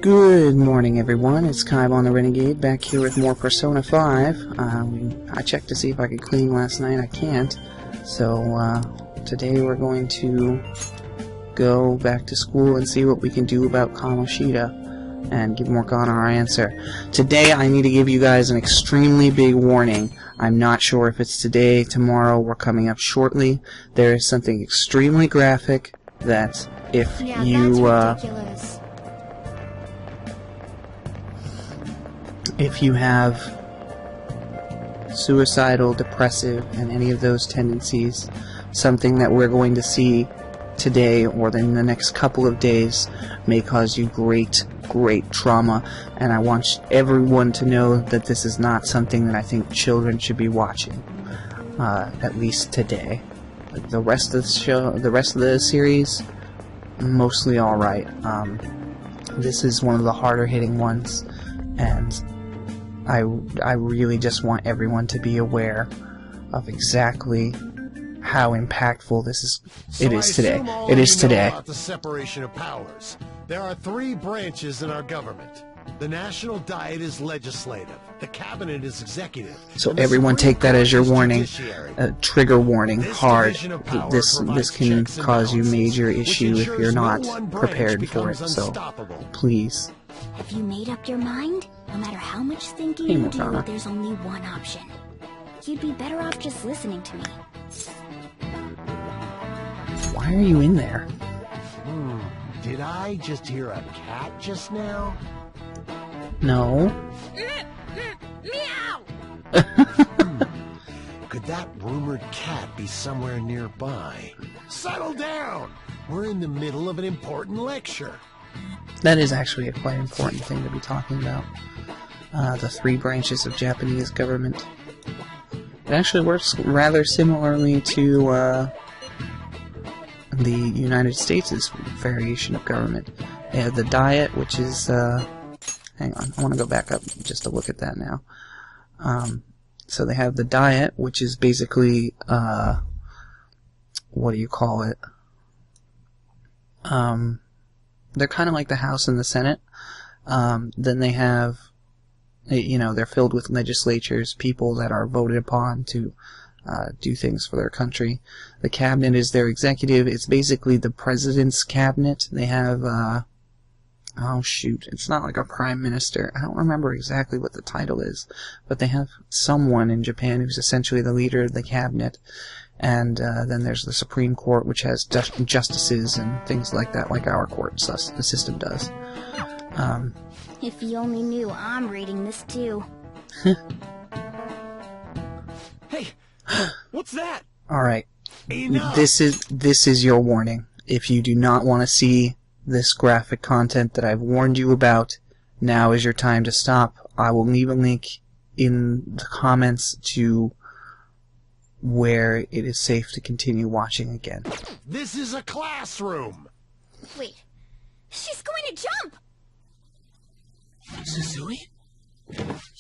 Good morning, everyone. It's Kybe on the Renegade, back here with more Persona 5. I checked to see if I could clean last night. I can't. So, today we're going to go back to school and see what we can do about Kamoshida and give Morgana our answer. Today, I need to give you guys an extremely big warning. I'm not sure if it's today, tomorrow, or coming up shortly. There is something extremely graphic that if if you have suicidal, depressive, and any of those tendencies, something that we're going to see today or in the next couple of days may cause you great trauma, and I want everyone to know that this is not something that I think children should be watching, at least today. The rest of the show, the rest of the series, mostly alright. This is one of the harder hitting ones, and I really just want everyone to be aware of exactly how impactful it is today. It is today. About the separation of powers. There are three branches in our government. The National Diet is legislative. The Cabinet is executive. So everyone take that as your warning. Trigger warning. Hard. This can cause you major issue if you're not prepared for it. So please. Have you made up your mind? No matter how much thinking you do, there's only one option. You'd be better off just listening to me. Why are you in there? Did I just hear a cat just now? No. Meow! Could that rumored cat be somewhere nearby? Settle down! We're in the middle of an important lecture. That is actually a quite important thing to be talking about. The three branches of Japanese government. It actually works rather similarly to the United States' variation of government. They have the Diet, which is... hang on, I want to go back up just to look at that now. So they have the Diet, which is basically... what do you call it? They're kind of like the House and the Senate. Then they have... they're filled with legislatures, people that are voted upon to do things for their country. The cabinet is their executive. It's basically the president's cabinet. They have, oh shoot, it's not like a prime minister. I don't remember exactly what the title is, but they have someone in Japan who's essentially the leader of the cabinet. And then there's the Supreme Court, which has justices and things like that, like our court system does. If you only knew, I'm reading this too. Hey, what's that? Alright. This is your warning. If you do not want to see this graphic content that I've warned you about, now is your time to stop. I will leave a link in the comments to where it is safe to continue watching again. This is a classroom! Wait, she's going to jump! Suzui?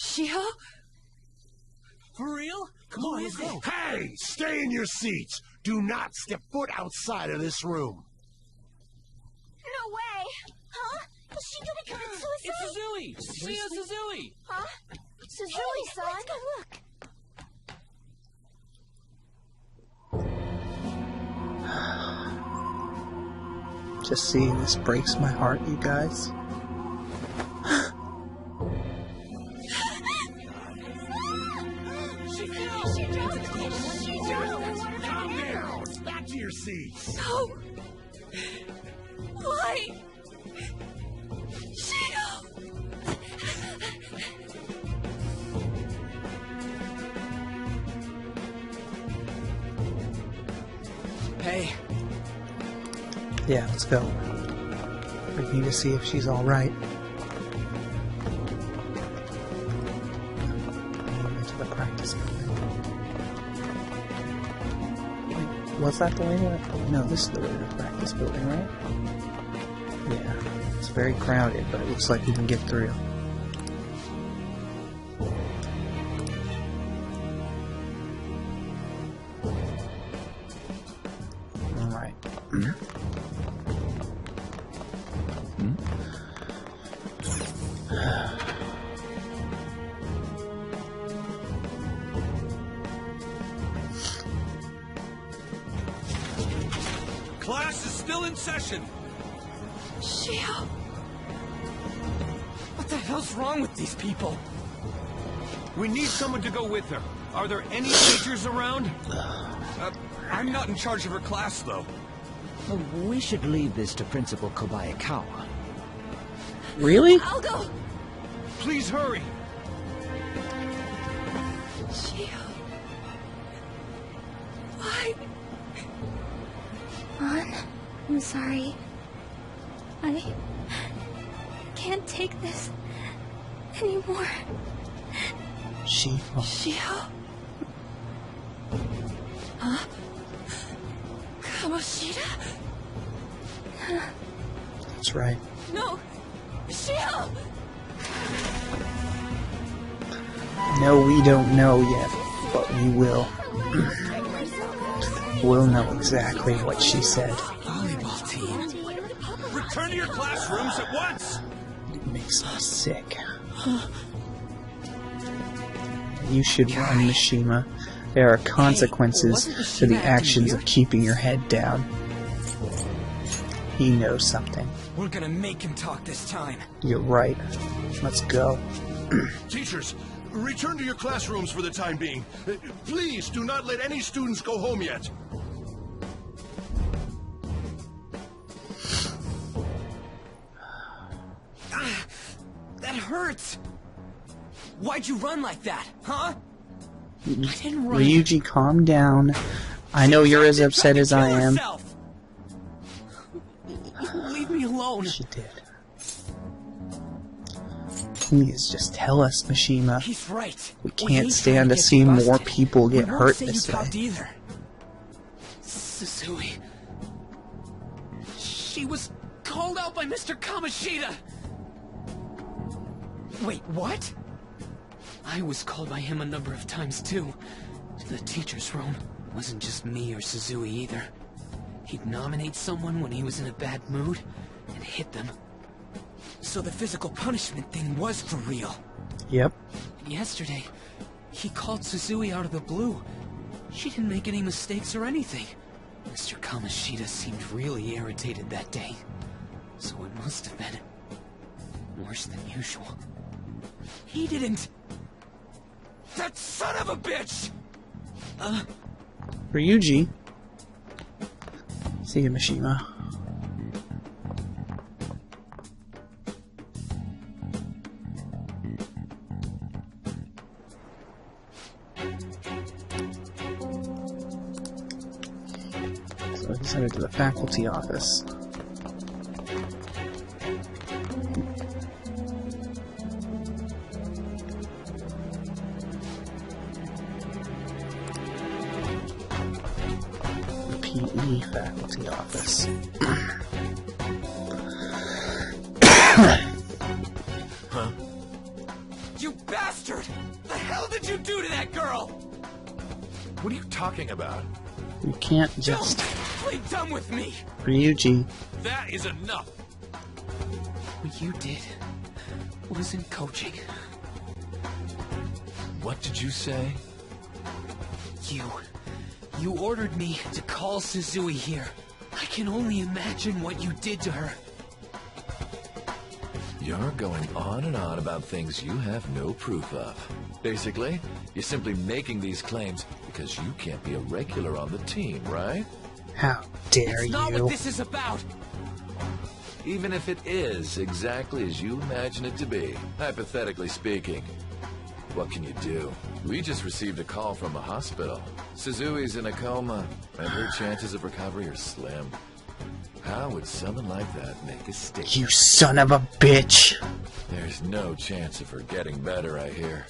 Shiho? For real? Come on, let's go. Hey! Stay in your seats! Do not step foot outside of this room! No way! Huh? Is she gonna commit suicide? It's Suzui! Shia Suzui! Huh? Suzui-san? Let's go look. Just seeing this breaks my heart, you guys. Calm down! Back to your seats! No! Why? Shio! Hey. Yeah, let's go. We need to see if she's alright. Into the practice building. Wait, was that the way to... No, this is the way to the practice building, right? Yeah. It's very crowded, but it looks like we can get through. Alright. still in session. Shio! What the hell's wrong with these people? We need someone to go with her. Are there any teachers around? I'm not in charge of her class, though. Well, we should leave this to Principal Kobayakawa. Really? I'll go! Please hurry. Shio... Why? Ron, I'm sorry. I can't take this anymore. Shio? Huh? Kamoshida? That's right. No! Shio! No, we don't know yet, but we will. We'll know exactly what she said. Volleyball team. Return to your classrooms at once. It makes me sick. You should run, Mishima. There are consequences to the actions of keeping your head down. He knows something. We're gonna make him talk this time. You're right. Let's go. Teachers, return to your classrooms for the time being. Please do not let any students go home yet. That hurts! Why'd you run like that, huh? I didn't run. Ryuji, calm down. I know you're as upset as I am. Leave me alone. She did. Please, just tell us, Mishima. He's right. We can't stand to see more people get hurt this way. Either. Susui. She was called out by Mr. Kamoshida. Wait, what? I was called by him a number of times too. To the teacher's room. It wasn't just me or Susui either. He'd nominate someone when he was in a bad mood and hit them. So the physical punishment thing was for real. Yep. And yesterday, he called Susui out of the blue. She didn't make any mistakes or anything. Mr. Kamoshida seemed really irritated that day. So it must have been worse than usual. He didn't... That son of a bitch! Ryuji. See you, Mishima. So he's headed to the faculty office. PE faculty office. Huh? You bastard! The hell did you do to that girl? What are you talking about? You can't just... Don't play dumb with me! Ryuji. That is enough. What you did wasn't coaching. What did you say? You ordered me to call Susui here. I can only imagine what you did to her. You're going on and on about things you have no proof of. Basically, you're simply making these claims because you can't be a regular on the team, right? How dare That's not you? what this is about. Even if it is exactly as you imagine it to be, hypothetically speaking. What can you do? We just received a call from a hospital. Suzui's in a coma, and her chances of recovery are slim. How would someone like that make a statement? You son of a bitch! There's no chance of her getting better, I hear.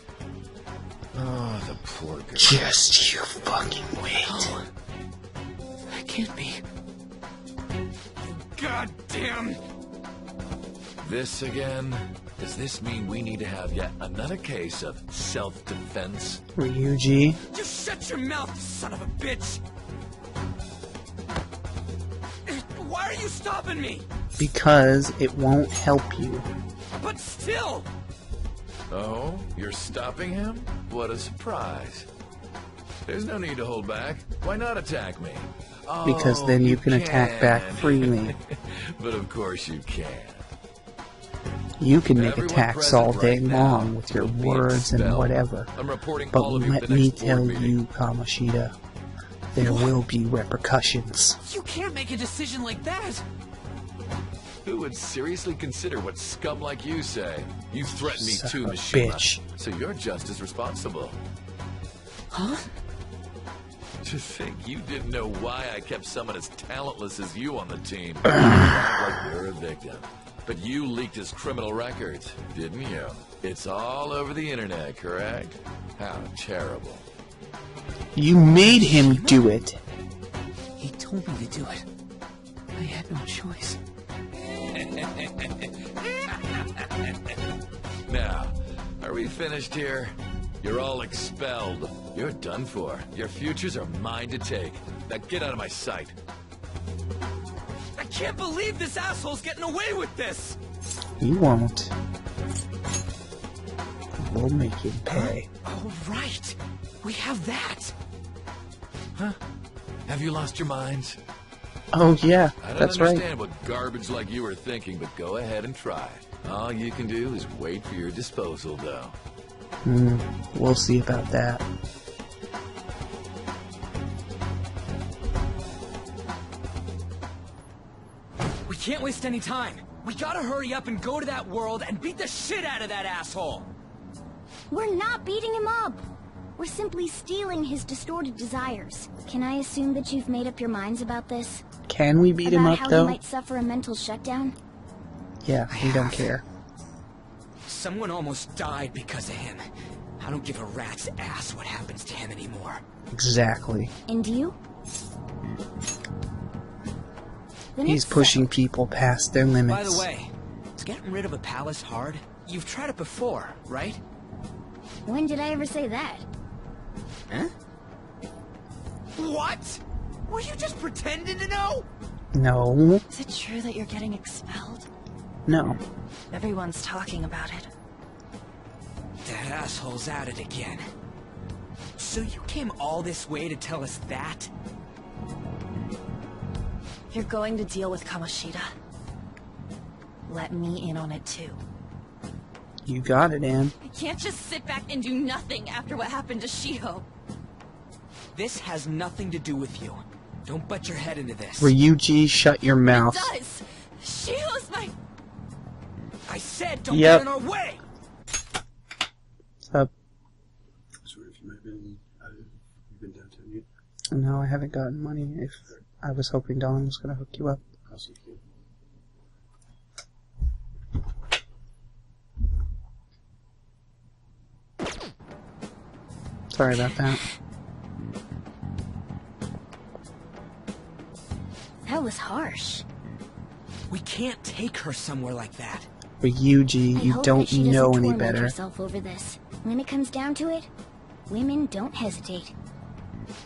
Oh, the poor girl. Just you fucking wait. No. That can't be. God damn! This again? Does this mean we need to have yet another case of self-defense? Ryuji. Just shut your mouth, you son of a bitch! Why are you stopping me? Because it won't help you. But still! Oh, you're stopping him? What a surprise. There's no need to hold back. Why not attack me? because then you can attack back freely. But of course you can. You can make Everyone attacks present all day right now long with your will be words and expelled. whatever. I'm reporting But all of you let at the me next board tell meeting. you, Kamoshida, there will be repercussions. You can't make a decision like that! Who would seriously consider what scum like you say? You threatened me Son too, of a Mishima. bitch. So you're just as responsible. Huh? To think you didn't know why I kept someone as talentless as you on the team. You act like you're a victim. But you leaked his criminal records, didn't you? It's all over the internet, correct? How terrible. You made him do it. He told me to do it. I had no choice. Now, are we finished here? You're all expelled. You're done for. Your futures are mine to take. Now get out of my sight. I can't believe this asshole's getting away with this! You won't. We'll make him pay. Oh, right! We have that! Huh? Have you lost your minds? Oh yeah, I don't that's understand right. what garbage like you are thinking, but go ahead and try. All you can do is wait for your disposal, though. We'll see about that. We can't waste any time! We gotta hurry up and go to that world and beat the shit out of that asshole! We're not beating him up. We're simply stealing his distorted desires. Can I assume that you've made up your minds about this? Can we beat him About up how though? he might suffer a mental shutdown? Yeah, we don't care. Someone almost died because of him. I don't give a rat's ass what happens to him anymore. Exactly. And you? Then He's it's pushing people past their limits. By the way, is getting rid of a palace hard? You've tried it before, right? settled. When did I ever say that? Huh? What? Were you just pretending to know? No. Is it true that you're getting expelled? No. Everyone's talking about it. That asshole's at it again. So you came all this way to tell us that? You're going to deal with Kamoshida. Let me in on it too. You got it, Anne. I can't just sit back and do nothing after what happened to Shiho. This has nothing to do with you. Don't butt your head into this. Ryuji, shut your mouth. It does! Shiho's my... I said don't Yep. get in our way! What's up? Sorry if you might have been you've been downtown yet. No, I haven't gotten money. If I was hoping Dawn was gonna hook you up. I'll see you. Sorry about that. That was harsh. We can't take her somewhere like that. Ryuji, I you hope don't that she know doesn't any torment better. herself over this. When it comes down to it, women don't hesitate.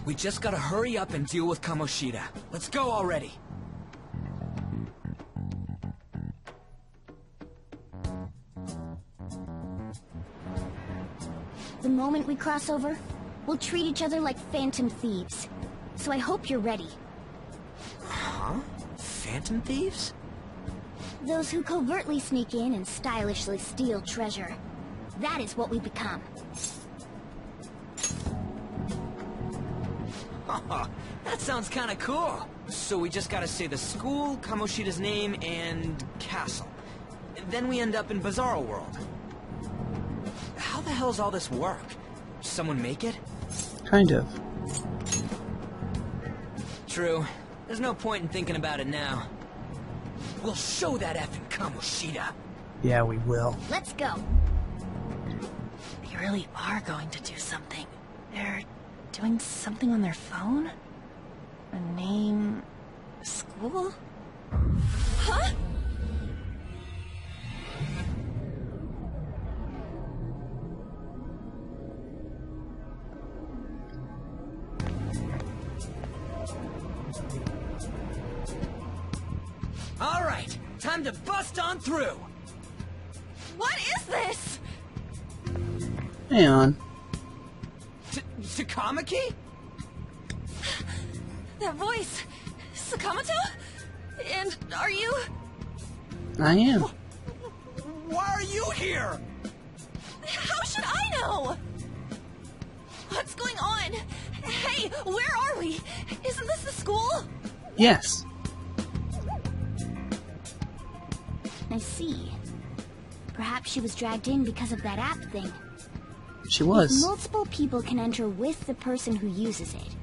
We just gotta hurry up and deal with Kamoshida. Let's go already. The moment we cross over, we'll treat each other like phantom thieves. So I hope you're ready. Huh? Phantom thieves? Those who covertly sneak in and stylishly steal treasure. That is what we become. That sounds kinda cool. So we just gotta say the school, Kamoshida's name, and castle. Then we end up in Bizarro World. How the hell's all this work? Someone make it? Kind of. True. There's no point in thinking about it now. We'll show that effing Kamoshida. Yeah, we will. Let's go. They really are going to do something. They're doing something on their phone? A name... a school? Huh? All right, time to bust on through. What is this? Hang on. Takamaki? That voice... Sakamoto? And are you... I am. Why are you here? How should I know? What's going on? Hey, where are we? Isn't this the school? Yes. I see. Perhaps she was dragged in because of that app thing. She If was. multiple people can enter with the person who uses it,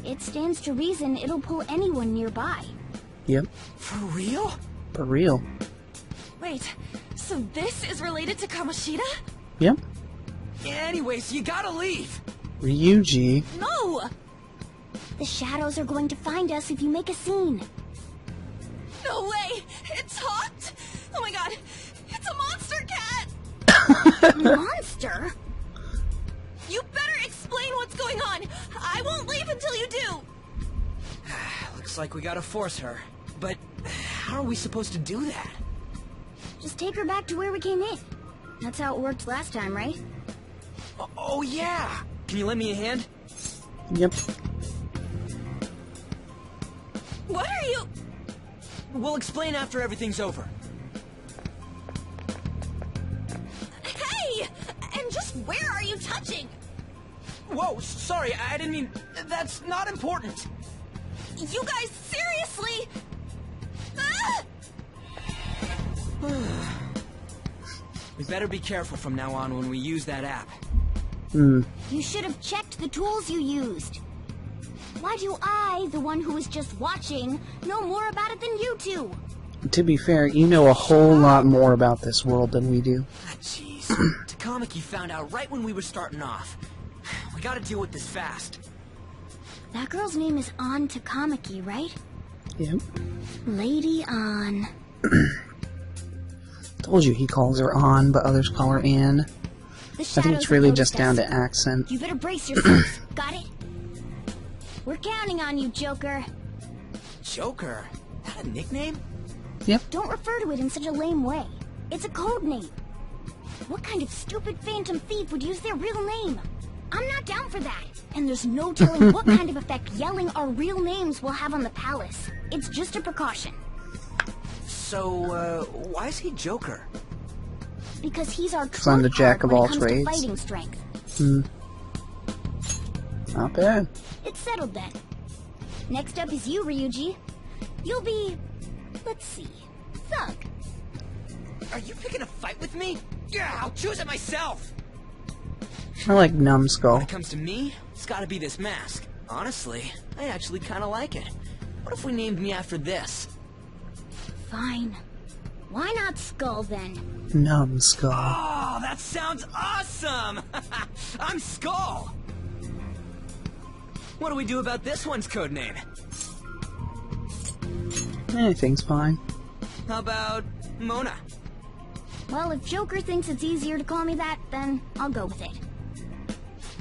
it stands to reason it'll pull anyone nearby. Yep. For real? For real. Wait, so this is related to Kamoshida? Yep. Anyways, you gotta leave. Ryuji. No! The shadows are going to find us if you make a scene. No way! It talked? Oh my god, it's a monster cat! Monster? You better explain what's going on! I won't leave until you do! Looks like we gotta force her. But how are we supposed to do that? Just take her back to where we came in. That's how it worked last time, right? Oh yeah! Can you lend me a hand? Yep. What are you... We'll explain after everything's over. Hey! And just where are you touching? Whoa, sorry, I didn't mean... That's not important. You guys, seriously? Ah! We better be careful from now on when we use that app. You should have checked the tools you used. Why do I, the one who was just watching, know more about it than you two? To be fair, you know a whole lot more about this world than we do. Jeez. Takamaki found out right when we were starting off. We gotta deal with this fast. That girl's name is An Takamaki, right? Yep. Lady An. Told you he calls her On, but others call her Ann. The I shadows think it's have really noticed just down us. to accent. You better brace yourselves. Got it? We're counting on you, Joker. Joker? That a nickname? Yep. Don't refer to it in such a lame way. It's a code name. What kind of stupid phantom thief would use their real name? I'm not down for that. And there's no telling what kind of effect yelling our real names will have on the palace. It's just a precaution. So, why is he Joker? Because he's our Because I'm the trump jack card of when all it comes to trades. fighting strength. Not bad. It's settled then. Next up is you, Ryuji. You'll be... let's see... Thug. Are you picking a fight with me? Yeah, I'll choose it myself! I like When Numbskull. it comes to me, it's gotta be this mask. Honestly, I actually kinda like it. What if we named me after this? Fine. Why not Skull then? Numbskull. Oh, that sounds awesome! I'm Skull! What do we do about this one's codename? Anything's fine. How about Mona? Well, if Joker thinks it's easier to call me that, then I'll go with it.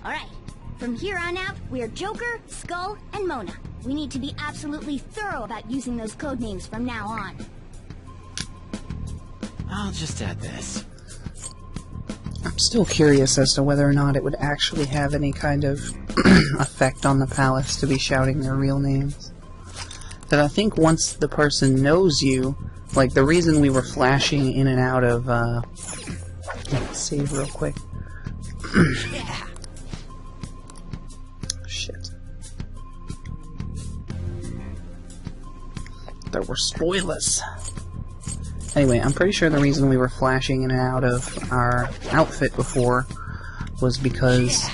Alright, from here on out, we are Joker, Skull, and Mona. We need to be absolutely thorough about using those code names from now on. I'll just add this. I'm still curious as to whether or not it would actually have any kind of effect on the palace to be shouting their real names. That I think once the person knows you, like the reason we were flashing in and out of, let's save real quick. Shit. There were spoilers. Anyway, I'm pretty sure the reason we were flashing in and out of our outfit before was because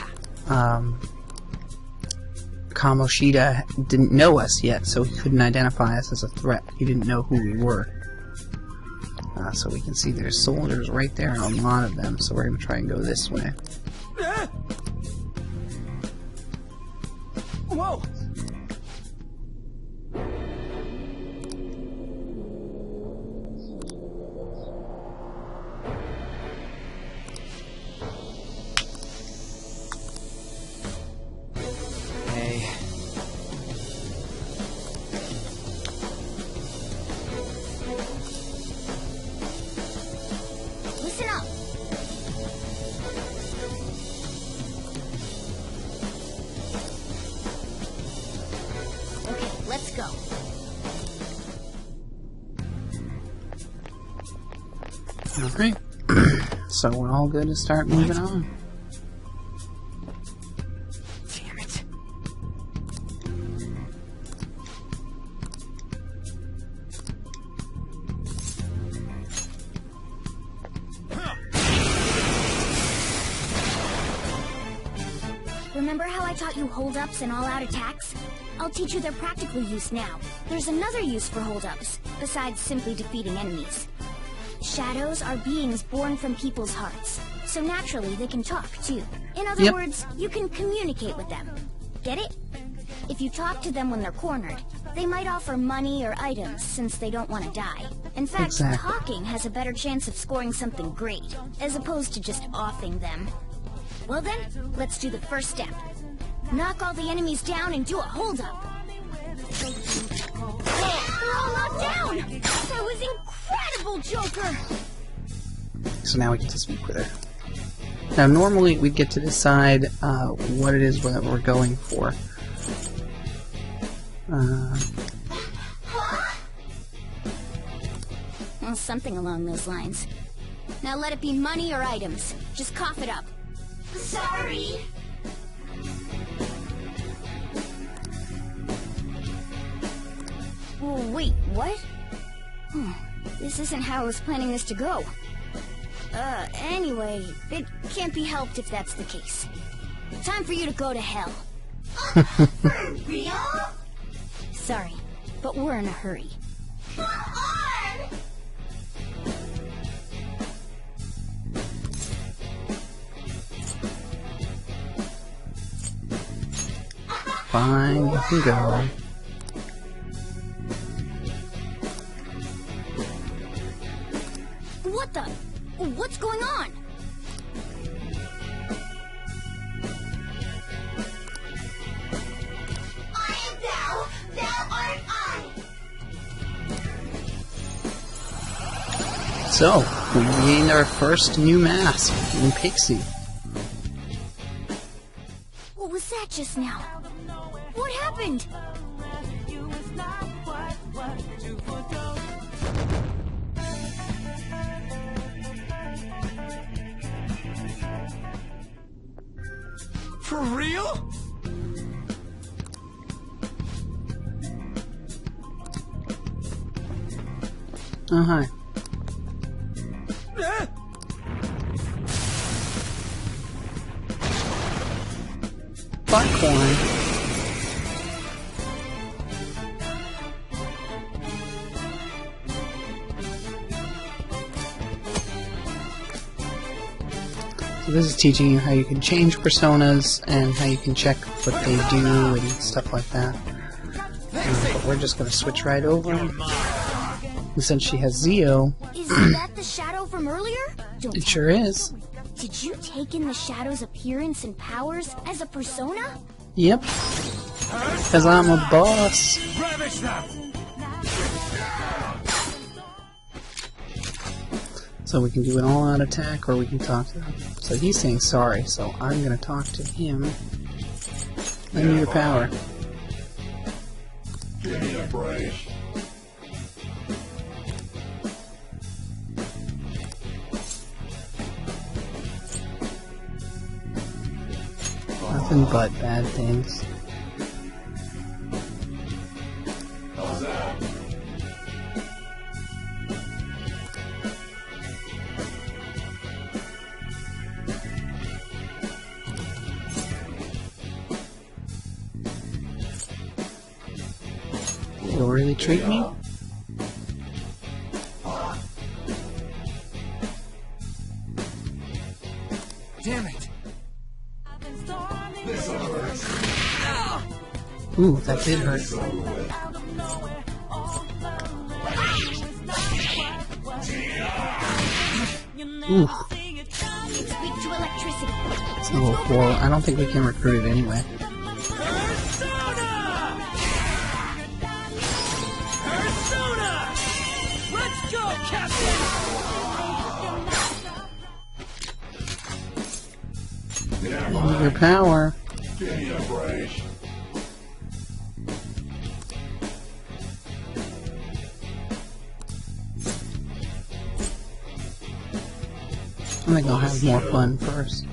Kamoshida didn't know us yet, so he couldn't identify us as a threat. He didn't know who we were. So we can see there's soldiers right there, and a lot of them, so we're going to try and go this way. Whoa! Hey. Listen up! Alright. So we're all good to start moving on. Damn it. Remember how I taught you hold-ups and all-out attacks? I'll teach you their practical use now. There's another use for hold-ups, besides simply defeating enemies. Shadows are beings born from people's hearts, so naturally they can talk, too. In other words, you can communicate with them. Get it? If you talk to them when they're cornered, they might offer money or items since they don't want to die. In fact, talking has a better chance of scoring something great, as opposed to just offing them. Well then, let's do the first step. Knock all the enemies down and do a hold-up. We're all knocked down! That was incredible, Joker! So now we get to speak with her. Now normally we get to decide what it is that we're going for. Well, something along those lines. Now let it be money or items. Just cough it up. Sorry. Oh, wait, what? This isn't how I was planning this to go. Anyway, it can't be helped if that's the case. Time for you to go to hell. For real? Sorry, but we're in a hurry. Come on! Fine, you can go. What the? What's going on? I am thou, thou art I. So, we gained our first new mask in Pixie. What was that just now? What happened? For real? Oh, hi. Popcorn. So this is teaching you how you can change personas and how you can check what they do and stuff like that. But we're just going to switch right over. And since she has Zeo, Is that the shadow from earlier? Don't it sure is. Did you take in the shadow's appearance and powers as a persona? Yep. Because I'm a boss. So we can do an all-out attack, or we can talk to him. So he's saying sorry, so I'm going to talk to him. Lend me your power. Give me a break. Nothing but bad things. How's that? You'll really treat me? Damn it. This hurts. Ooh, that did hurt. Ooh, It's weak to electricity. it's level 4. I don't think we can recruit it anyway. Let's go, Captain! Use your power. Give me a break. I think I'll have more fun first.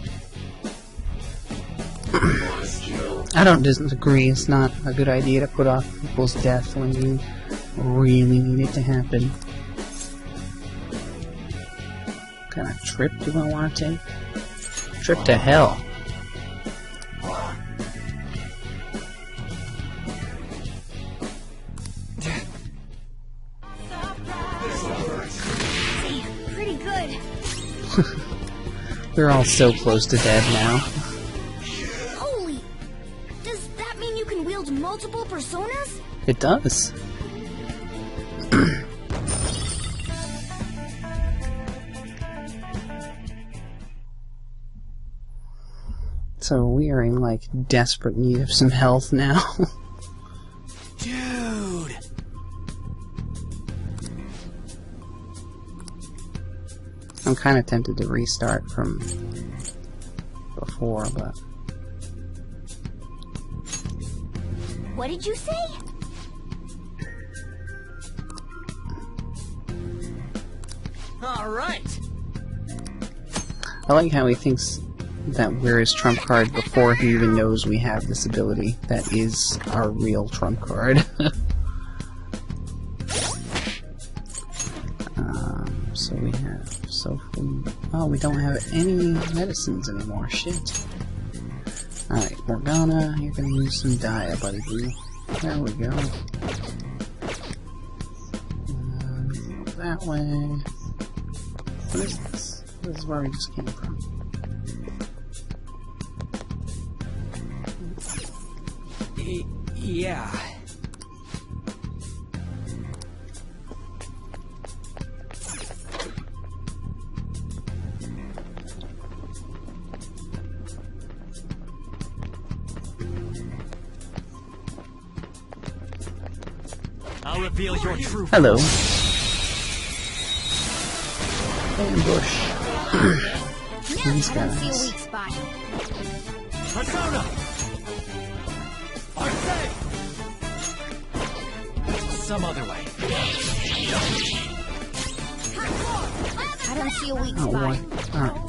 I don't disagree. It's not a good idea to put off people's death when you really need it to happen. What kind of trip do I want to take? Trip to hell. Pretty good. They're all so close to dead now. Holy! Does that mean you can wield multiple personas? It does. So we are in, like, desperate need of some health now. Dude! I'm kind of tempted to restart from before, but... What did you say? Alright! I like how he thinks that we're his trump card before he even knows we have this ability. That is our real trump card. So we have soap. Oh, we don't have any medicines anymore. Shit. Alright, Morgana, you're gonna use some Dia, buddy boo. There we go. That way. What is this? This is where we just came from. Yeah. I'll reveal your true Hello. Ambush. These I don't see a guys. weak spot. persona. Arce! Some other way. I don't see a weak Oh, spot. what? Alright.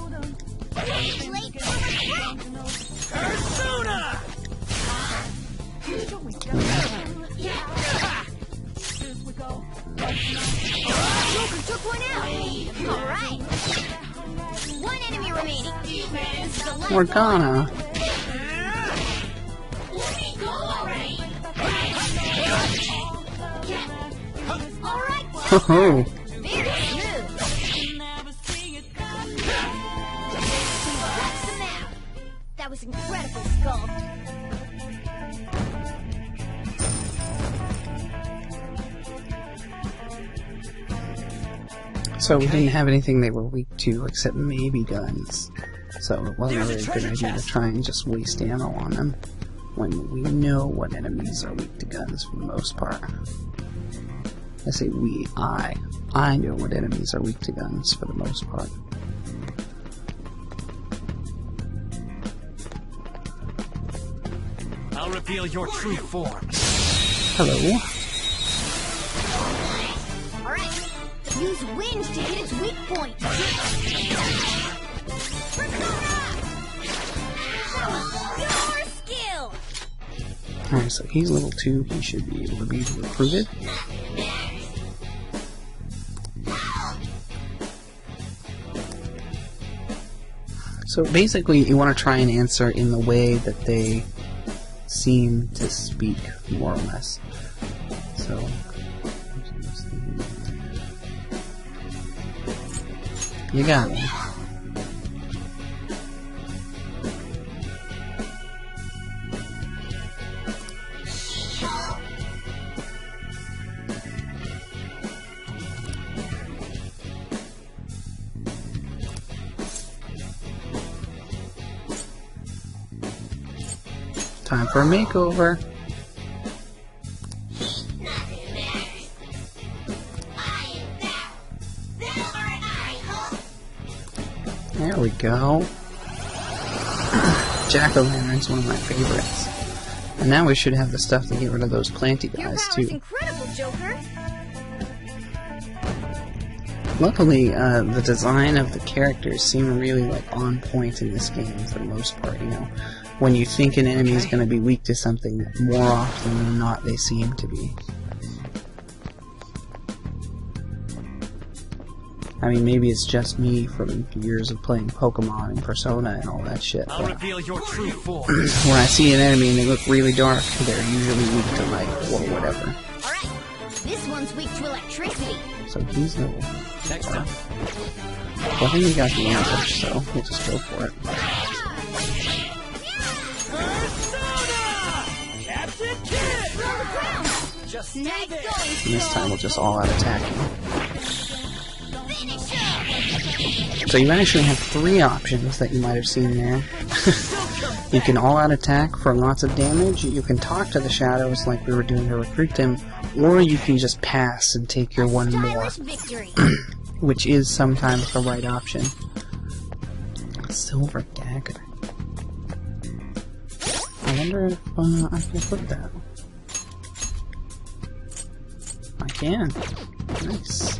Persona! Joker took one out. All right. One enemy remaining. This is the last Morgana. All right. Ho ho. Very smooth. That's the map. That was incredible, Skull. So we didn't have anything they were weak to except maybe guns. So it wasn't really a good idea to try and just waste ammo on them when we know what enemies are weak to guns for the most part. I say we, I know what enemies are weak to guns for the most part. I'll reveal your true form. Hello. All right. Use wind to hit its weak point. Your skill. Alright, so he's level 2, he should be able to be recruited. So basically, you want to try and answer in the way that they seem to speak, more or less. So, you got me. Time for a makeover. There we go. Jack-o'-lantern's one of my favorites. And now we should have the stuff to get rid of those planty Your guys power's too. incredible, Joker. Luckily, the design of the characters seem really like on point in this game for the most part. You know, when you think an enemy is going to be weak to something, more often than not, they seem to be. I mean, maybe it's just me from years of playing Pokemon and Persona and all that shit. I'll reveal your true form. When I see an enemy and they look really dark, they're usually weak to light or whatever. Alright, this one's weak to electricity. So he's no. Next time. Well, I think we got the answer, so we'll just go for it. Just nice going. And this time we'll just all out attack him. So you actually have 3 options that you might have seen there. You can all out attack for lots of damage, you can talk to the shadows like we were doing to recruit them, or you can just pass and take your one more. Which is sometimes the right option. Silver dagger. I wonder if I can equip that. I can. Nice.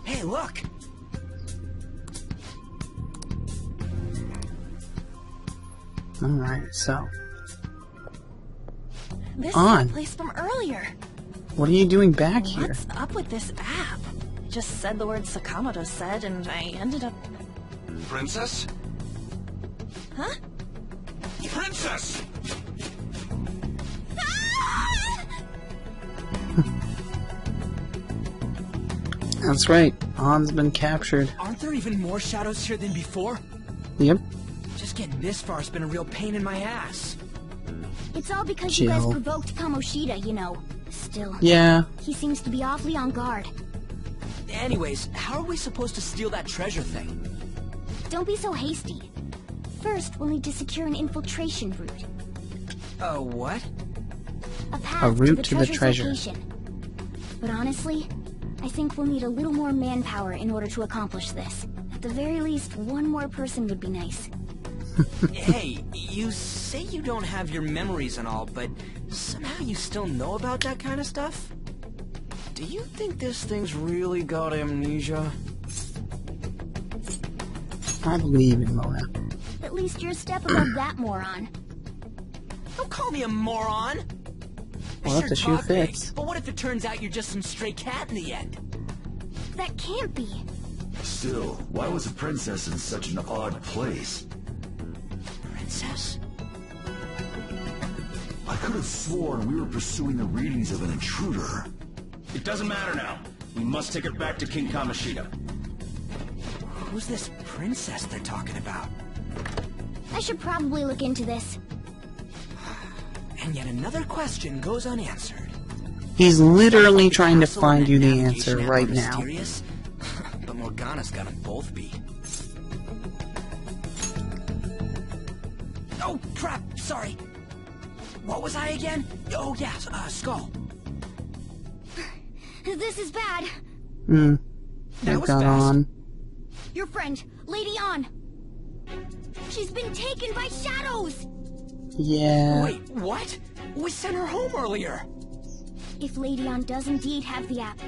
Hey, look! Alright, so. This On. is the place from earlier. What are you doing back here? What's up with this app? Just said the word Sakamoto said, and I ended up... Princess? Huh? Princess! That's right. On's been captured. Aren't there even more shadows here than before? Yep. Just getting this far has been a real pain in my ass. It's all because you guys Jill. provoked Kamoshida, you know. Still, Yeah. he seems to be awfully on guard. Anyways, how are we supposed to steal that treasure thing? Don't be so hasty. First, we'll need to secure an infiltration route. What? A path route to the treasure location. But honestly, I think we'll need a little more manpower in order to accomplish this. At the very least, one more person would be nice. Hey, you say you don't have your memories and all, but somehow you still know about that kind of stuff? Do you think this thing's really got amnesia? I believe in Mona. At least you're a step above that moron. Don't call me a moron! Well, if the shoe talk big, fits. but what if it turns out you're just some stray cat in the end? That can't be. Still, why was a princess in such an odd place? Princess? I could have sworn we were pursuing the readings of an intruder. It doesn't matter now. We must take her back to King Kamoshida. Who's this princess they're talking about? I should probably look into this. And yet another question goes unanswered. He's literally trying to Castle find and you that the navigation answer app right are now. mysterious, but Morgana's got them both beat. Oh, crap! Sorry. What was I again? Oh, yeah, Skull. This is bad. Hmm. That They've was got fast. on. Your friend, Lady On. She's been taken by shadows! Yeah. Wait, what? We sent her home earlier. If Lady On does indeed have the app,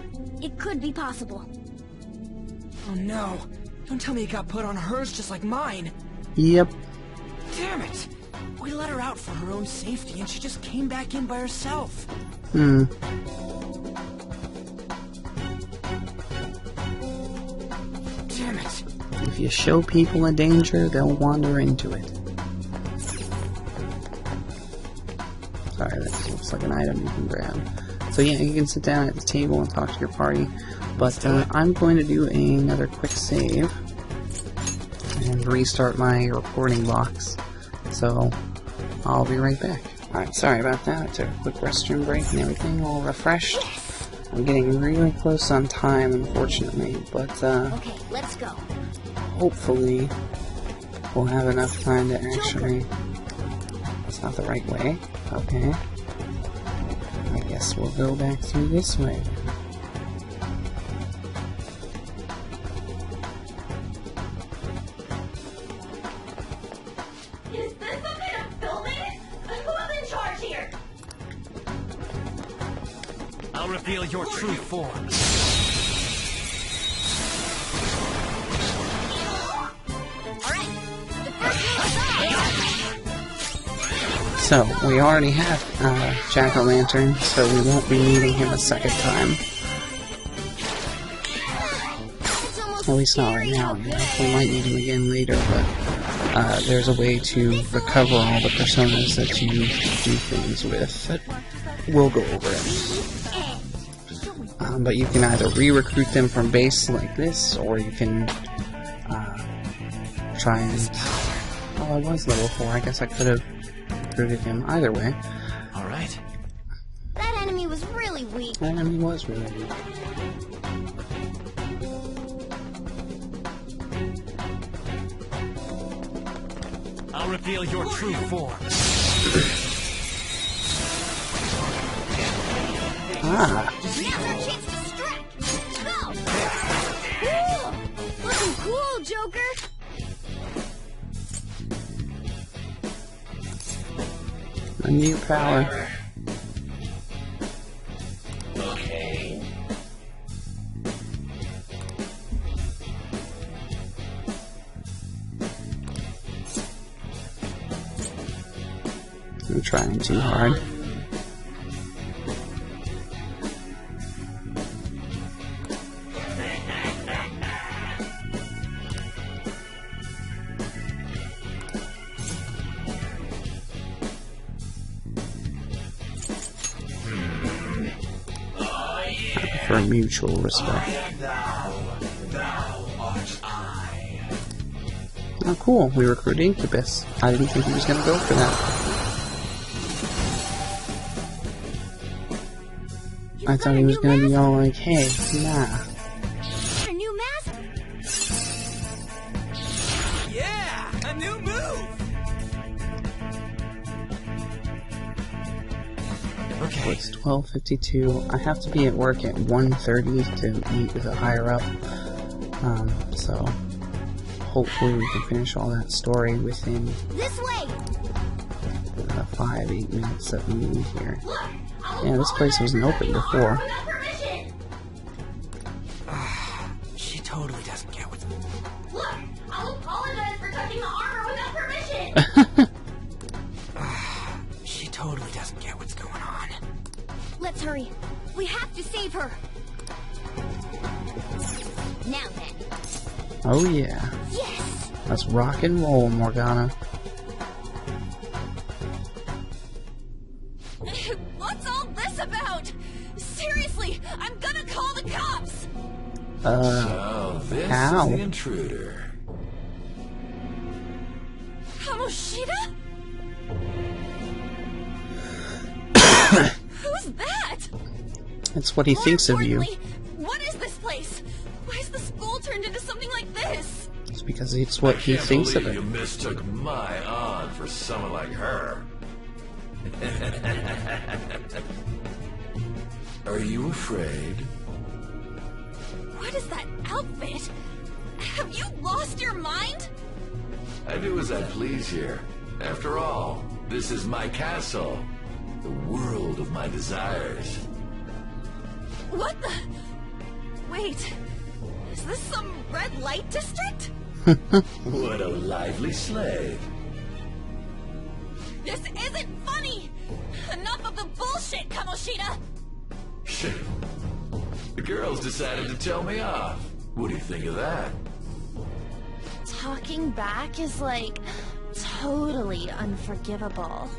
it could be possible. Oh no! Don't tell me it got put on hers just like mine. Yep. Damn it! We let her out for her own safety, and she just came back in by herself. Hmm. Damn it! If you show people a danger, they'll wander into it. Sorry, that looks like an item you can grab. So yeah, you can sit down at the table and talk to your party. But I'm going to do another quick save and restart my recording box. So I'll be right back. Alright, sorry about that. I took a quick restroom break and everything, all refreshed. I'm getting really close on time, unfortunately, but Okay, let's go. hopefully we'll have enough time to actually... That's not the right way. Okay. I guess we'll go back through this way. Is this some kind of filming? Who's in charge here? I'll reveal your true form. So, we already have Jack-o'-lantern, so we won't be needing him a second time. At least not right now. We might need him again later, but there's a way to recover all the personas that you do things with that we'll go over it. But you can either re-recruit them from base like this, or you can try and... Oh, I was level 4. I guess I could have recruited him either way. Alright. That enemy was really weak. That enemy was really weak. I'll reveal your true form. Ah. Now's our chance to strike. Go! Cool! Looking cool, Joker. A new power. Okay. I'm trying too hard. For mutual respect. Oh, cool. We recruit Incubus. I didn't think he was going to go for that. I thought he was going to be all like, hey, nah. A new mask? Yeah! A new move! So it's 12:52. I have to be at work at 1:30 to meet with a higher up. So hopefully we can finish all that story within This way! 5-8 minutes of being here. Yeah, this place wasn't open before. She totally doesn't get what's... Look! I'll apologize for touching the armor without permission! She totally doesn't get what's going on. Let's hurry. We have to save her. Now then. Oh yeah. Yes! Let's rock and roll, Morgana. What's all this about? Seriously, I'm gonna call the cops! So, this how? is the intruder. Kamoshida? Who's that? That's what he thinks of you. What is this place? Why is the school turned into something like this? It's because it's what he thinks of You it. mistook my aunt for someone like her. Are you afraid? What is that outfit? Have you lost your mind? I do as I please here. After all, this is my castle. The world of my desires. What the... Wait, is this some red light district? What a lively slave. This isn't funny! Enough of the bullshit, Kamoshida! Shit. The girls decided to tell me off. What do you think of that? Talking back is like... totally unforgivable.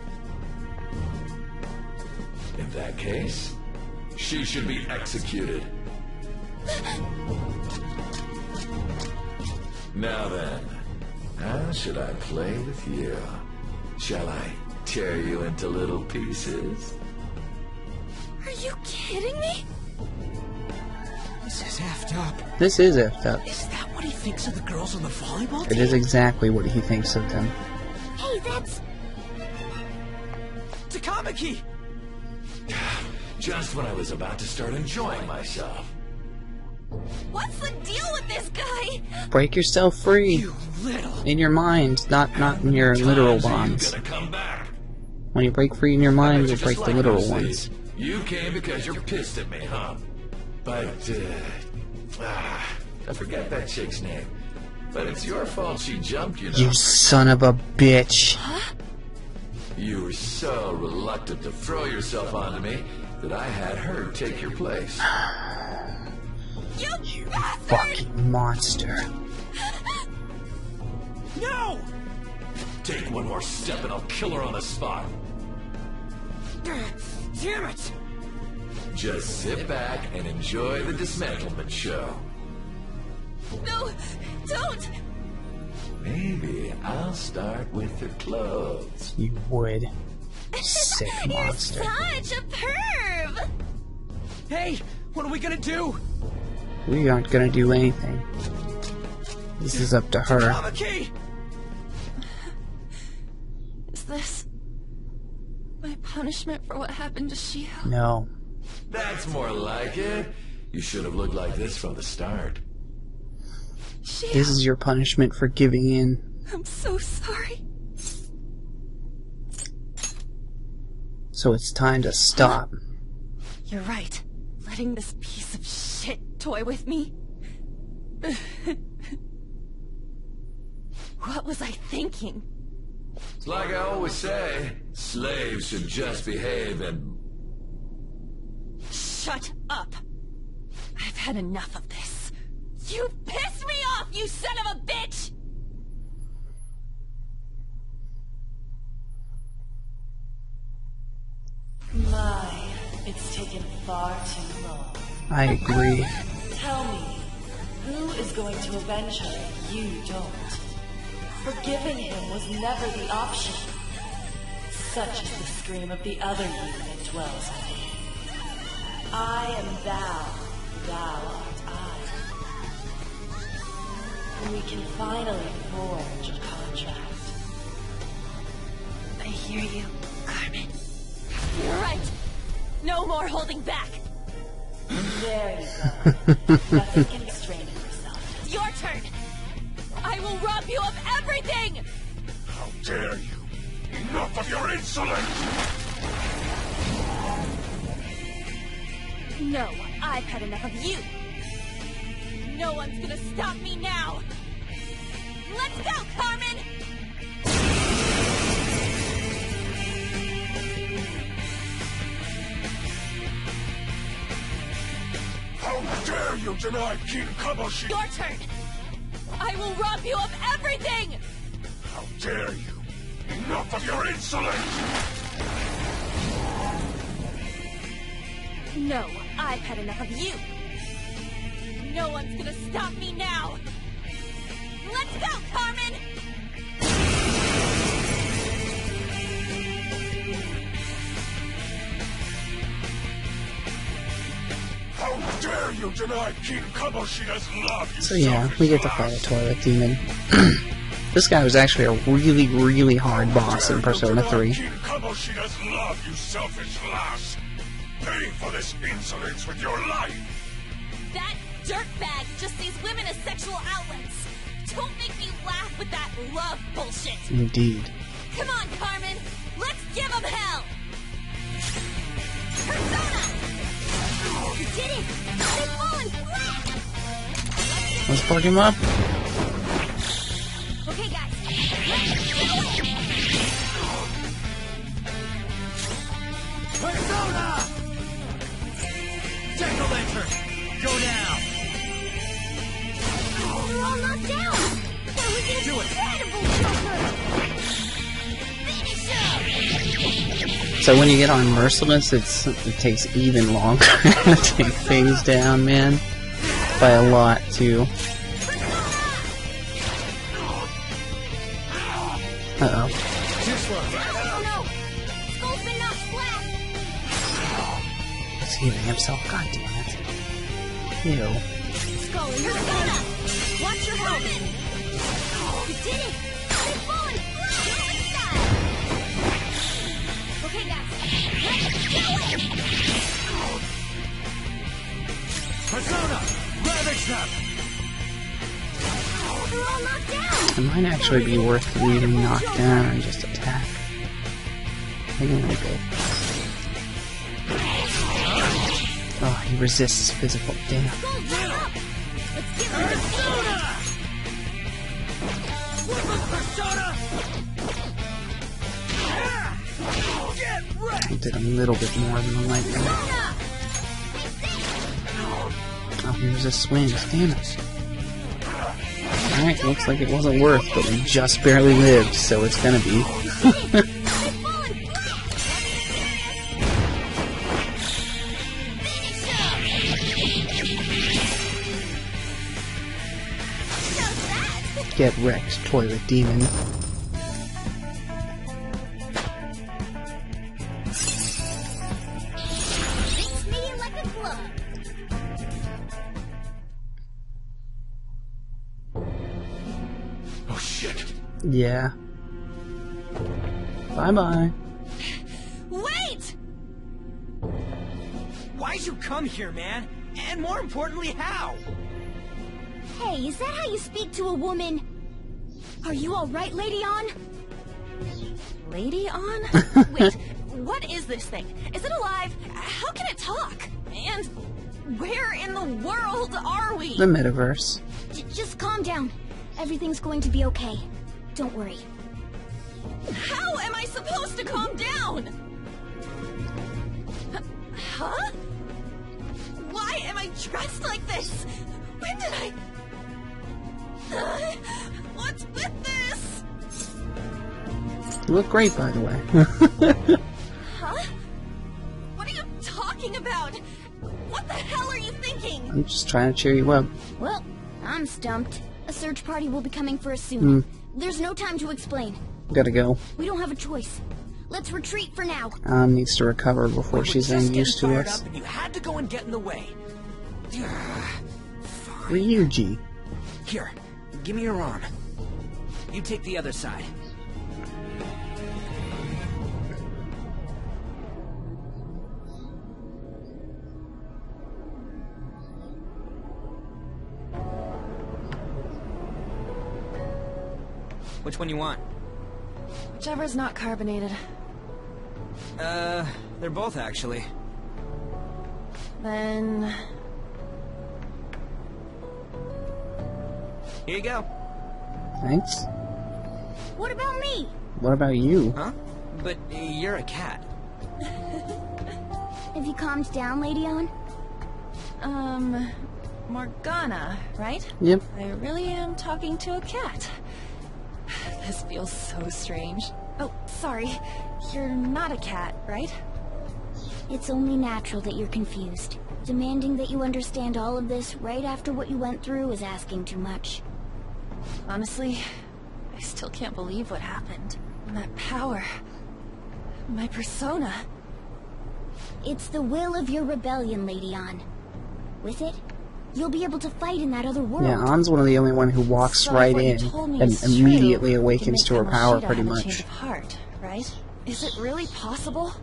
In that case, she should be executed. Now then, how should I play with you? Shall I tear you into little pieces? Are you kidding me? This is effed up. This is effed up. Is that what he thinks of the girls on the volleyball It team? is exactly what he thinks of them. Hey, that's... Takamaki! Just when I was about to start enjoying myself. What's the deal with this guy? Break yourself free. You little... In your mind, not in your literal Times are you bonds. gonna come back? When you break free in your mind, you'll Just break the like literal Lucy. ones. You came because you're pissed at me, huh? But, I forget that chick's name. But it's your fault she jumped, you know. You son of a bitch. You were so reluctant to throw yourself onto me that I had her take your place. You Fucking monster. No! Take one more step and I'll kill her on the spot. Damn it! Just sit back and enjoy the dismantlement show. No, don't! Maybe I'll start with the clothes. You would. Sick You're monster. such a perv! Hey, what are we gonna do? We aren't gonna do anything. This is up to her. The key! Is this my punishment for what happened to Shiho? No. That's more like it. You should have looked like this from the start. Shiho, This is your punishment for giving in. I'm so sorry. So it's time to stop. You're right. Letting this piece of shit toy with me. What was I thinking? It's like I always say, slaves should just behave and... Shut up! I've had enough of this. You pissed me off, you son of a bitch! My, it's taken far too long. I agree. Tell me, who is going to avenge her? You don't. Forgiving him was never the option. Such is the scream of the other you that dwells within. I am thou, thou art I. We can finally forge a contract. I hear you, Carmen. You're right. No more holding back. There you go. Nothing can restrain yourself. It's your turn. I will rob you of everything! How dare you! Enough of your insolence! No, I've had enough of you. No one's gonna stop me now. Let's go, Carmen! How dare you deny King Kamoshi! Your turn! I will rob you of everything! How dare you! Enough of your insolence! No, I've had enough of you. No one's gonna stop me now. Let's go, Carmen! How dare you deny King Kamoshida's love, you So yeah, we get to fight a toilet demon. This guy was actually a really, really hard boss in Persona 3. King Kamoshida's love, you selfish lass! Pay for this insolence with your life! That dirtbag just sees women as sexual outlets. Don't make me laugh with that love bullshit. Indeed. Come on, Carmen. Let's give him hell. Persona! You did it! They've fallen flat! Let's fuck him up. Okay, guys. Let's get away! Persona! Jack-o'-lantern, go down! We're all knocked down! That was an Do it. incredible jumper! Finish him! So when you get on Merciless, it takes even longer to take things down, man. By a lot, too. Uh-oh. Too slow. Oh no! Skull's been knocked flat! He's healing himself, god damn it. Ew. Skull in Persona! Watch your health! You did it! They've fallen flat! Okay, guys. Let's get away! Persona! Ravage them! They're all knocked down! It might actually be worth leaving knocked down and just attack. I think I'm gonna go. he resists physical. Damn. He did a little bit more than the lightning. Oh, he resists swings. Damn it. Alright, looks like it wasn't worth, but we just barely lived, so it's gonna be. Get wrecked, toilet demon. Oh shit. Yeah. Bye-bye. Wait! Why'd you come here, man? And more importantly, how? Hey, is that how you speak to a woman? Are you alright, Lady On? Lady On? Wait, what is this thing? Is it alive? How can it talk? And where in the world are we? The metaverse. Just calm down. Everything's going to be okay. Don't worry. How am I supposed to calm down? Huh? Why am I dressed like this? When did I... what's with this? You look great, by the way. Huh? What are you talking about? What the hell are you thinking? I'm just trying to cheer you up. Well, I'm stumped. A search party will be coming for us soon. There's no time to explain. Gotta go. We don't have a choice. Let's retreat for now. Needs to recover before she's then used to us. You had to go and get in the way. Ryuji. Here, give me your arm. You take the other side. Which one you want? Whichever's not carbonated. They're both actually. Then... Here you go. Thanks. What about me? What about you? Huh? But you're a cat. Have you calmed down, Lady On? Morgana, right? Yep. I really am talking to a cat. This feels so strange. Oh, sorry. You're not a cat, right? It's only natural that you're confused. Demanding that you understand all of this right after what you went through is asking too much. Honestly, I still can't believe what happened. That power... my persona... It's the will of your rebellion, Lady On. With it, you'll be able to fight in that other world. Yeah, An's one of the only one who walks right in and immediately awakens to her power, pretty much. Change of heart, right? Is it really possible?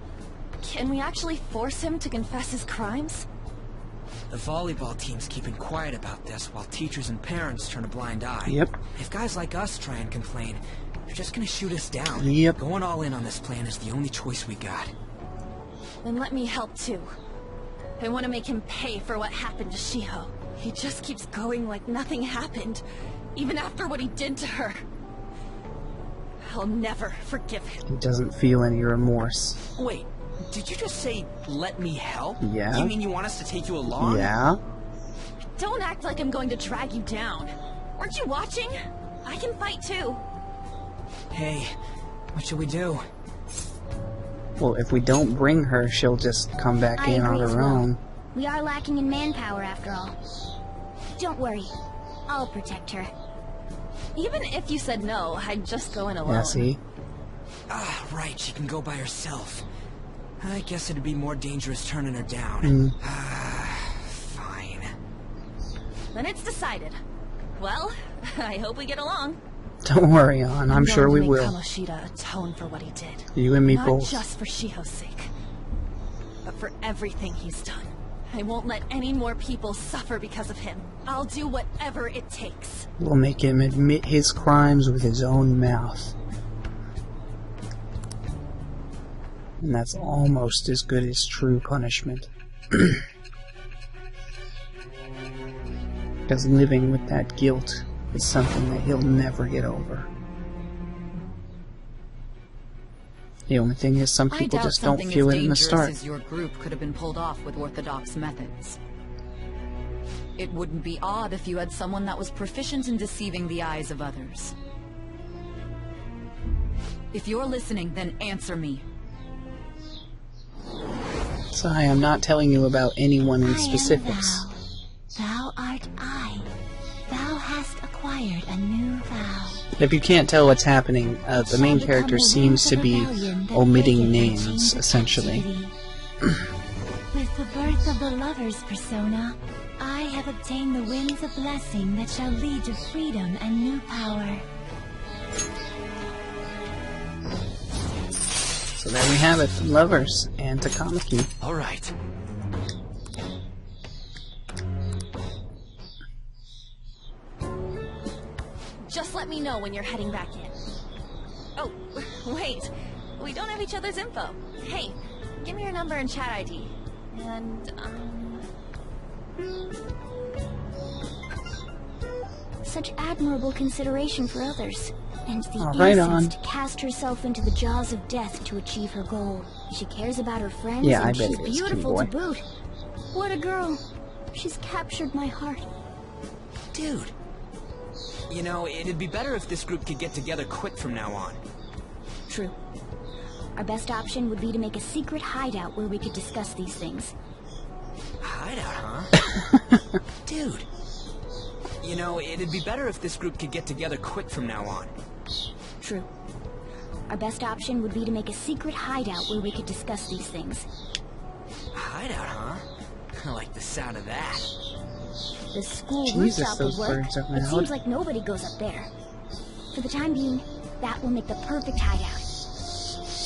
Can we actually force him to confess his crimes? The volleyball team's keeping quiet about this while teachers and parents turn a blind eye. Yep. If guys like us try and complain, they're just gonna shoot us down. Yep. Going all in on this plan is the only choice we got. Then let me help too. I want to make him pay for what happened to Shiho. He just keeps going like nothing happened, even after what he did to her. I'll never forgive him. He doesn't feel any remorse. Wait, did you just say, let me help? Yeah. You mean you want us to take you along? Yeah. Don't act like I'm going to drag you down. Weren't you watching? I can fight too. Hey, what should we do? Well, if we don't bring her, she'll just come back in on her own. We are lacking in manpower after all. Don't worry. I'll protect her. Even if you said no, I'd just go in alone. Yeah, see? Ah, right, she can go by herself. I guess it'd be more dangerous turning her down. Fine. Then it's decided. Well, I hope we get along. Don't worry, An. I'm sure we will. Kamoshida atone for what he did. You and me Not both. just for Shiho's sake, but for everything he's done. I won't let any more people suffer because of him. I'll do whatever it takes. We'll make him admit his crimes with his own mouth. And that's almost as good as true punishment. Because living with that guilt is something that he'll never get over. The only thing is, some people just don't feel it in the start. As your group could have been pulled off with orthodox methods. It wouldn't be odd if you had someone that was proficient in deceiving the eyes of others. If you're listening, then answer me. Sai, I'm not telling you about anyone in specifics. Thou art I. Thou hast acquired a new vow. If you can't tell what's happening, the main character seems to be omitting names, essentially. With the birth of the lover's persona, I have obtained the winds of blessing that shall lead to freedom and new power. So there we have it, Lovers and Takamaki. Alright. Just let me know when you're heading back in. Oh, wait. We don't have each other's info. Hey, give me your number and chat ID. And, Such admirable consideration for others. And the right innocence to cast herself into the jaws of death to achieve her goal. She cares about her friends, Yeah, and I bet she's it is, beautiful boy. to boot. What a girl. She's captured my heart. Dude. You know, it'd be better if this group could get together quick from now on. True. Our best option would be to make a secret hideout where we could discuss these things. Hideout, huh? Dude. You know, it'd be better if this group could get together quick from now on. True. Our best option would be to make a secret hideout where we could discuss these things. Hideout, huh? I like the sound of that. The school Jesus, rooftop would those work. birds are It loud. seems like nobody goes up there. For the time being, that will make the perfect hideout.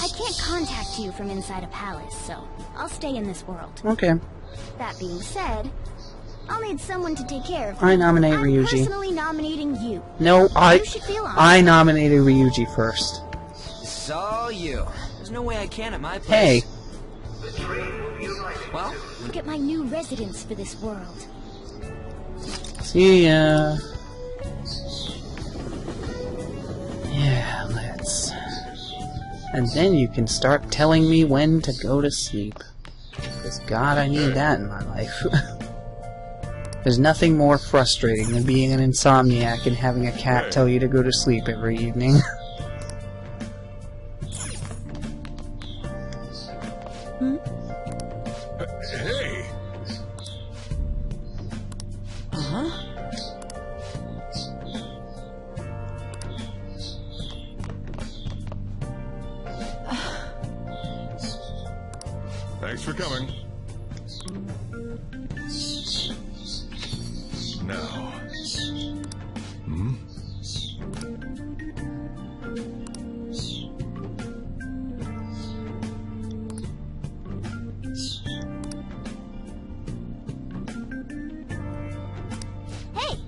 I can't contact you from inside a palace, so I'll stay in this world. Okay. That being said, I'll need someone to take care of I me. nominate I'm Ryuji. personally nominating you. No, You should feel honored. I nominated Ryuji first. So you. There's no way I can at my Hey. place. Well, Look at my new residence for this world. See ya. Yeah, let's. And then you can start telling me when to go to sleep. Because God, I need that in my life. There's nothing more frustrating than being an insomniac and having a cat tell you to go to sleep every evening. Hey! Thanks for coming. Now. Hey!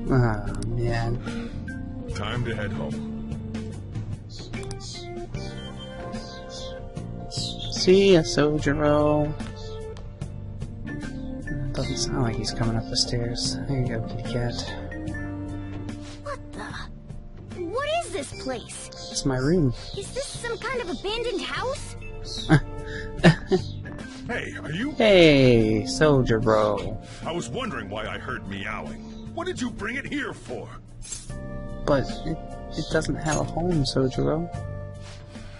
Oh, man. Time to head home. See ya, Sojiro. Doesn't sound like he's coming up the stairs. There you go, kitty cat. What the? What is this place? It's my room. Is this some kind of abandoned house? Hey, are you? Hey, Sojiro. I was wondering why I heard meowing. What did you bring it here for? But it doesn't have a home, Sojiro.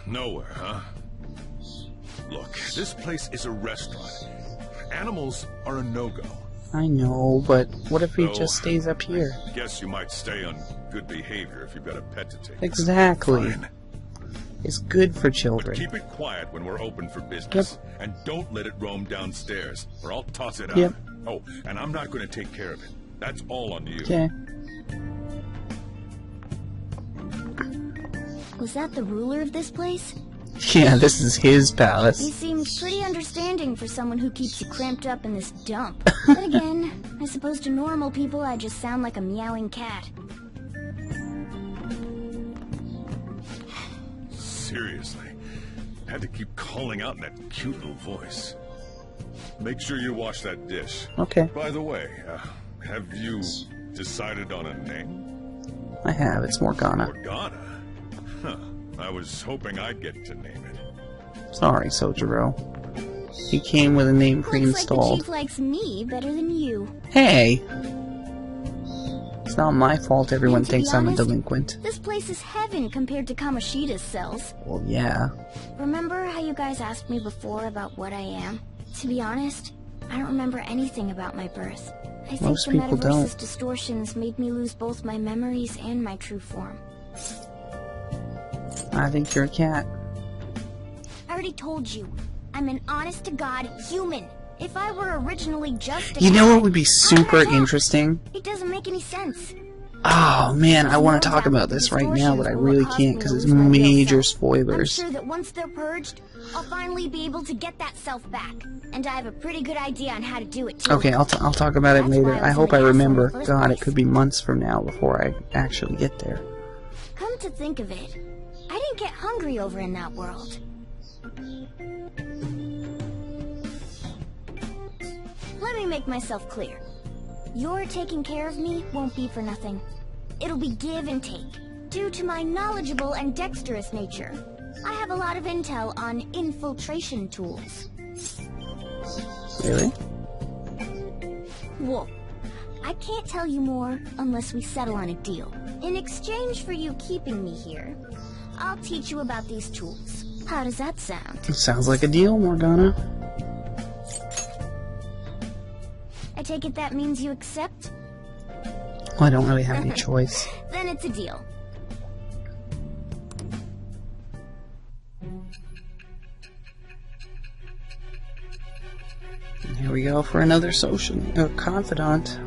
Nowhere, huh? Look, this place is a restaurant. Animals are a no-go. I know, but what if he So, just stays up here? Guess you might stay on good behavior if you've got a pet to take. Exactly. Fine. It's good for children. Keep it quiet when we're open for business. Yep. And don't let it roam downstairs, or I'll toss it out. Yep. Oh, and I'm not going to take care of it. That's all on you. Okay. Was that the ruler of this place? Yeah, this is his He palace. seems pretty understanding for someone who keeps you cramped up in this dump. But again, I suppose to normal people I just sound like a meowing cat. Seriously. Had to keep calling out in that cute little voice. make sure you wash that dish. Okay. By the way, have you decided on a name? I have. It's Morgana. Morgana? Huh. I was hoping I'd get to name it. Sorry, Sojiro. He came with a name pre-installed. Looks like the chief likes me better than you. Hey! It's not my fault everyone And to be thinks I'm a honest, delinquent. This place is heaven compared to Kamoshida's cells. Well, yeah. Remember how you guys asked me before about what I am? To be honest, I don't remember anything about my birth. I think Most the people metaverse's don't. distortions made me lose both my memories and my true form. I think you're a cat. I already told you, I'm an honest-to-God human. If I were originally just a You know cat, what would be super interesting? it doesn't make any sense. Oh man, I want to talk about this right now, but I really can't because it's major I'm spoilers. sure that once they're purged, I'll finally be able to get that self back. And I have a pretty good idea on how to do it, too. Okay, I'll talk about it That's later. why I I was hope an I asshole in the remember. first God, it place. could be months from now before I actually get there. Come to think of it, I didn't get hungry over in that world. Let me make myself clear. Your taking care of me won't be for nothing. It'll be give and take. Due to my knowledgeable and dexterous nature, I have a lot of intel on infiltration tools. Really? Whoa. I can't tell you more unless we settle on a deal. In exchange for you keeping me here, I'll teach you about these tools. How does that sound? Sounds like a deal, Morgana. I take it that means you accept? Well, I don't really have any choice. Then it's a deal. And here we go for another social confidant.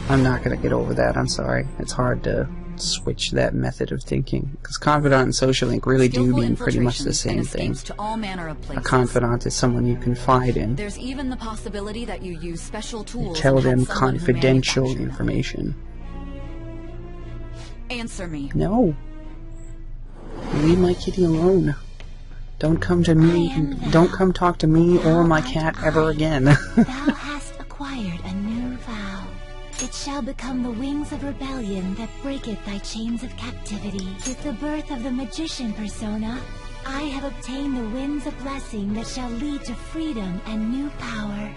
I'm not gonna get over that. I'm sorry. It's hard to switch that method of thinking because confidant and social link really do mean pretty much the same thing. To all manner of A places. confidant is someone you confide in. There's even the possibility that you use special You tools. tell and have them someone who confidential manufactures them. information. Answer me. No. Leave my kitty alone. Don't come to me. Don't come talk to me or my cat ever again. Thou hast acquired a new vow. It shall become the wings of rebellion that breaketh thy chains of captivity. With the birth of the magician persona, I have obtained the winds of blessing that shall lead to freedom and new power.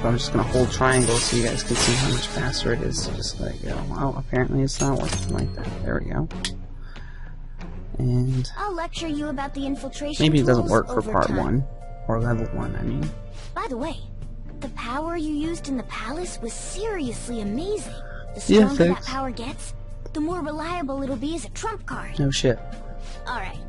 I'm just gonna hold triangle so you guys can see how much faster it is. Just let it go. Oh, apparently it's not working like that. There we go. And I'll lecture you about the infiltration maybe it doesn't tools work for over part time. 1 or level 1. I mean, By the way, the power you used in the palace was seriously amazing. The Yeah, stronger that thanks. power gets, the more reliable it'll be as a trump card. no shit. Alright,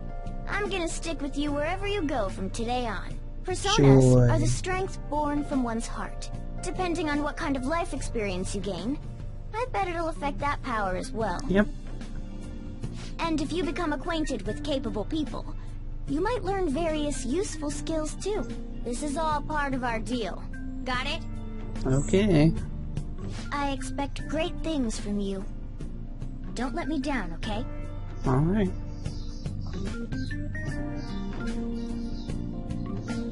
I'm gonna stick with you wherever you go from today on. Personas Sure. are the strength born from one's heart. Depending on what kind of life experience you gain, I bet it'll affect that power as well. Yep. And if you become acquainted with capable people, you might learn various useful skills too. This is all part of our deal. Got it? Okay. I expect great things from you. Don't let me down, okay? Alright.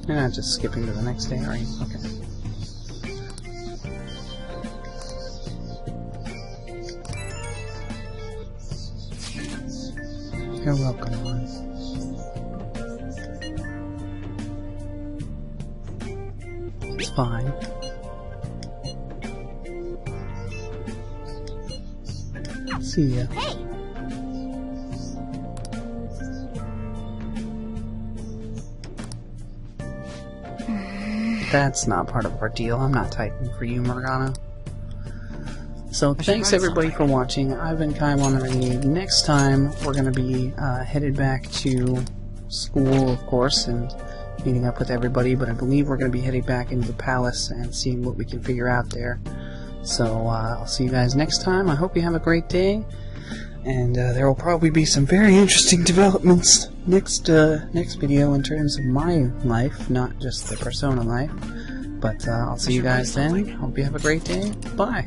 You're not just skipping to the next day, are you? Okay. You're welcome, hon. It's fine. See ya. Hey! That's not part of our deal. I'm not typing for you, Morgana. So thanks everybody for watching. I've been Kai1 Next time we're going to be headed back to school, of course, and meeting up with everybody, but I believe we're going to be heading back into the palace and seeing what we can figure out there. So I'll see you guys next time. I hope you have a great day, and there will probably be some very interesting developments next video in terms of my life, not just the Persona life. But I'll see you guys then. Hope you have a great day. Bye.